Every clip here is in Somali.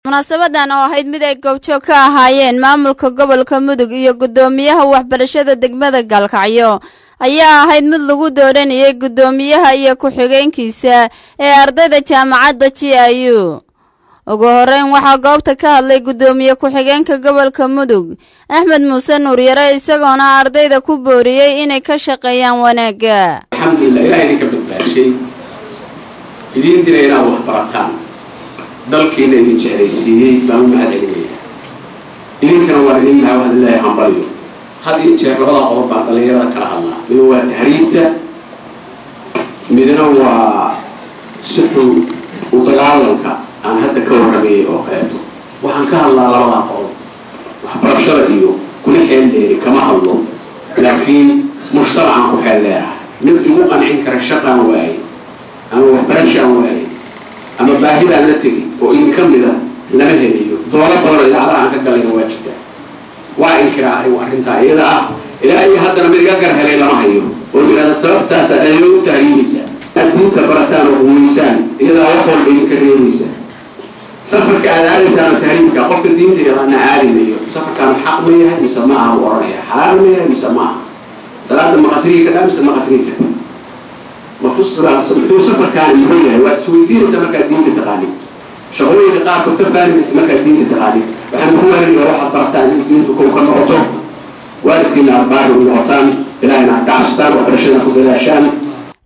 munaasabadan oo ahayd mid ay goobjoog ka ahaayeen maamulka gobolka Mudug iyo gudoomiyaha waxbarashada degmada Galkacyo ayaa ahayd mid lagu dooranayay gudoomiyaha iyo ku-xigeenkiisa ee ardayda jaamacadda GIU. ugu horeyn waxa goobta ka hadlay gudoomiye ku-xigeenka gobolka Mudug Axmed Muuse Nuur Yare isagoona ardayda ku booriyay inay ka shaqeeyaan wanaaga. alxamdulillah ilaahay ka badbaashay idin direena wax barataan dalkiina idin jeclaysiiyay baan u mahadcelinayaa idinkana waa idin mahadcelinayaa hambaliyo hadii jeer labada qodob baan dhalinyarada kala hadlaa mid waa tahriibta midna waa suxu u dagaalanka aan hadda ka warramay oo kaleeto waxaan ka hadlaa labada qodob waxbarashada iyo kulli xeeldheeri kama hadlo laakiin mujtamacan ku xeeldheeraha mid ugu qancin kara shaqan waay ama waxbarashaan waay ama baahida la tagi oo in kamida lama heliyo doola badan idaacada aan ka galayna waa jirta waa inkiraari arrinta iyada ah ilaahay haddana mid iga gar helay lama hayo oo ilaa sababtaas ay u taariikhisa adduunka barataan oo miisaan iyada wax walba idinka reebaysa safarka aadaanaysa taariikhka qofka diinta ana aadinayo safarkan xaq ma yahay mise ma aha waranaya xalaal ma yahay mise ma aha salaada maqasriga ka mise maqasriga مفصل على سفر كان مهيئ وتسويدين سمكة دين التقاليد شغلي لقاء كنت فاهم سمكة دين التقاليد وحنا هو اللي راح برتان دين تكون كم عطوا ولكن أربعة الوطن إلى أن تعشتان وبرشنا كل عشان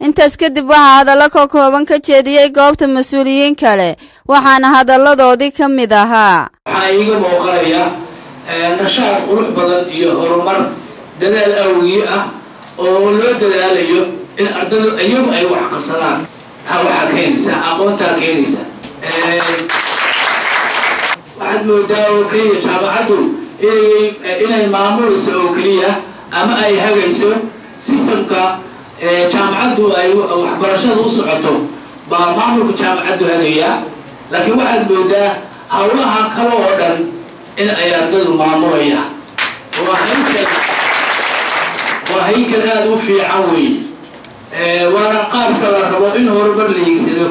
intaas kadib waxa hadallo ka kooban ka jeediyay goobta mas'uuliyiin kale waxaana hadaladoodii ka mid ahaa waxa iiga muuqanaya nashaad qurux badan iyo horumar dadaal awgiye ah oo loo dadaalayo in ardaydu ayagu ay wax qabsadaan taa waxa keenaysa aqoonta keenaysa waxaad moodaa oo kaliya jaamacaddu inay maamulayso oo kaliya ama ay hagayso systemka jaamacaddu ay waxbarashada u socoto baa maamulka jaamacaddu hagaya laakiin waxaad moodaa hawlaha kale oo dhan in ay ardaydu maamulayaan waa haykal aad u fiican weeye وانا قاب كلا ربو إنه ربنا اللي يكسره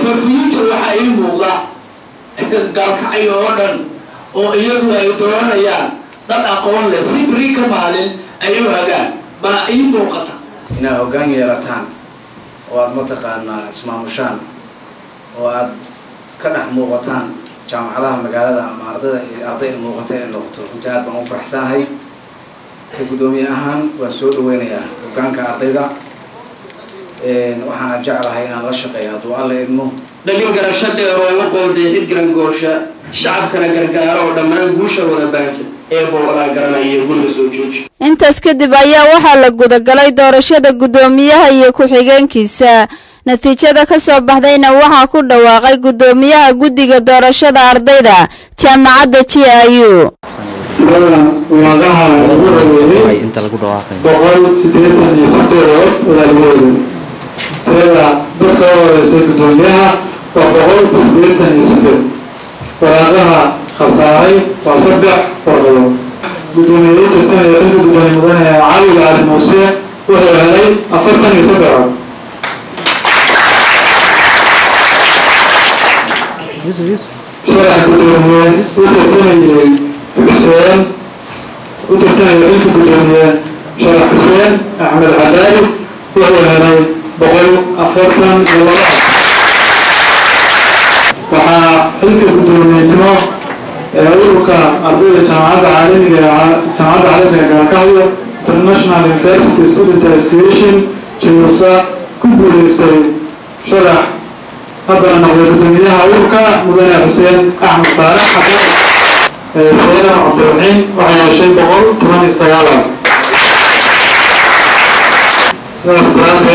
فالفيوتر وحا يموضع قال كعي أولاً أو إيضا يدورنا يان ضد أقوال لسيبري كمال أيوها قال با إيضا قطع إنه قان يراتان واد متقان اسمه مشان واد كنح موغتان جامعة مقالة معرضة أعطي موغتين نقطة انتهت بمفرح ساهي كقدومي أهان وسود وينيا وكان كأرضيدا وحنا جعلها هنا للشقيا دوال إنه دليل قرشة ويوقع دهيد جرن قوشة شعب كنا قرقارة ودمان قوشة ولا بانت إيبو ولا قرنا يقول سوجوج intaas kadib ayaa waxa la gudagalay doorashada gudoomiyaha iyo ku-xigeenkiisa natiijada ka soo baxdayna waxa ku dhawaaqay gudoomiyaha guddiga doorashada ardayda jaamacadda GIU وهذا أنت لقول واقع. بقول سيدنا يسير ولا يقول. ترى بقول سيد الدنيا وبقول سيدنا يسير. وهذا خسائر وصدق وغلو. بدون يتوتنا يرد بدون مدنة عالي على الموسى وهو عليه أفضل يسبع. يوسف. شرح بدون يتوتنا حسين وتبتني لك بدونية شرح حسين أحمد عدالي وهو هذا بقول أفرطا والله وحا حلك بدونية إنه أولوك أرضية جامعة عالمية كاكاوية International University Student Association جنوسا كوبوليستي شرح هذا نقول بدونية أولوك مدني حسين أحمد فارح سيدنا عبد الرحيم وعلى شيء بقول ثمانية سيارة. سأستعد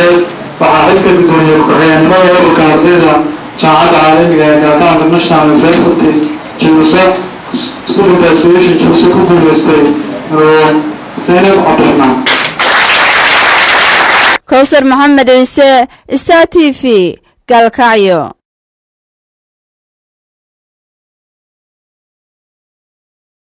فعليك بدون يخرين ما يقول كارتيزا جامعة عالمية كاكا International University جنوسا Student Association جنوسا كوبوليستي سيدنا عبد الرحيم. كوثر محمد عيسى ستار TV Galkacyo.